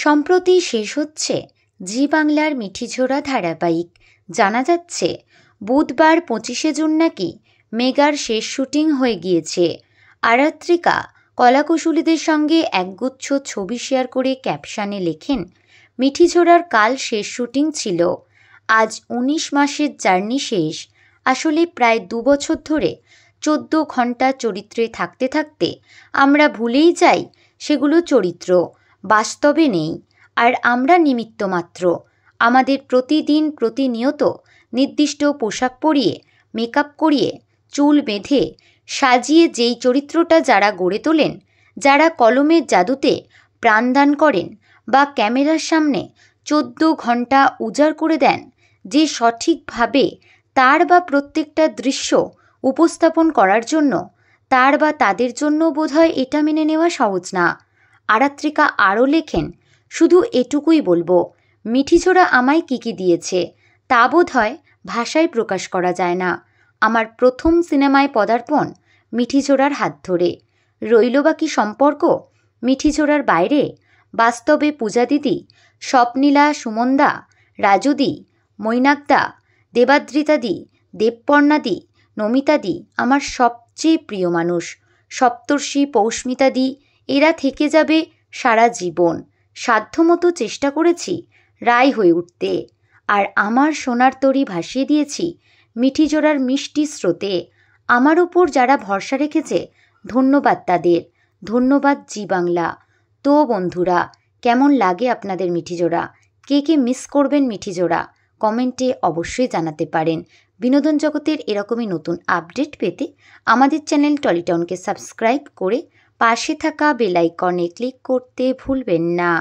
সম্প্রতি শেষ হচ্ছে জি বাংলার মিঠিঝোড়া ধারাবাহিক। জানা যাচ্ছে বুধবার 25শে জুন নাকি মেগার শেষ শুটিং হয়ে গিয়েছে। আরাত্রিকা কলাকুশলীদের সঙ্গে একগুচ্ছ ছবি শেয়ার করে ক্যাপশনে লেখেন, মিঠিঝোড়ার কাল শেষ শুটিং ছিল, আজ 19 মাসের জার্নি শেষ। আসলে প্রায় 2 বছর ধরে 14 ঘন্টা চরিত্রে থাকতে থাকতে আমরা ভুলেই যাই সেগুলো চরিত্র, বাস্তবে নেই, আর আমরা নিমিত্ত মাত্র। আমাদের প্রতিদিন প্রতিনিয়ত নির্দিষ্ট পোশাক পরিয়ে, মেকআপ করিয়ে, চুল বেঁধে সাজিয়ে যেই চরিত্রটা যারা গড়ে তোলেন, যারা কলমের জাদুতে প্রাণদান করেন বা ক্যামেরার সামনে 14 ঘন্টা উজাড় করে দেন, যে সঠিকভাবে তার বা প্রত্যেকটা দৃশ্য উপস্থাপন করার জন্য, তার বা তাদের জন্য বোধহয় এটা মেনে নেওয়া সহজ না। আরাত্রিকা আরও লেখেন, শুধু এটুকুই বলবো, মিঠিঝোড়া আমায় কী দিয়েছে তা বোধহয় ভাষায় প্রকাশ করা যায় না। আমার প্রথম সিনেমায় পদার্পণ মিঠিঝোড়ার হাত ধরে। রইল বাকি সম্পর্ক মিঠিঝোড়ার বাইরে, বাস্তবে পূজা দিদি, স্বপ্নীলা, সুমনদা, রাজুদি, মৈনাকদা, দেবাদ্রিতাদি, দেবপর্ণাদি, নমিতাদি আমার সবচেয়ে প্রিয় মানুষ। সপ্তর্ষি, পৌষ্মিতাদি, এরা থেকে যাবে সারা জীবন। সাধ্যমতো চেষ্টা করেছি রায় হয়ে উঠতে, আর আমার সোনার তরী ভাসিয়ে দিয়েছি মিঠিঝোড়ার মিষ্টি স্রোতে। আমার ওপর যারা ভরসা রেখেছে, ধন্যবাদ তাদের। ধন্যবাদ জি বাংলা। তো বন্ধুরা, কেমন লাগে আপনাদের মিঠিঝোড়া? কে কে মিস করবেন মিঠিঝোড়া? কমেন্টে অবশ্যই জানাতে পারেন। বিনোদন জগতের এরকমই নতুন আপডেট পেতে আমাদের চ্যানেল টলিটাউনকে সাবস্ক্রাইব করে পাশে থাকা বেল আইকনে ক্লিক করতে ভুলবেন না।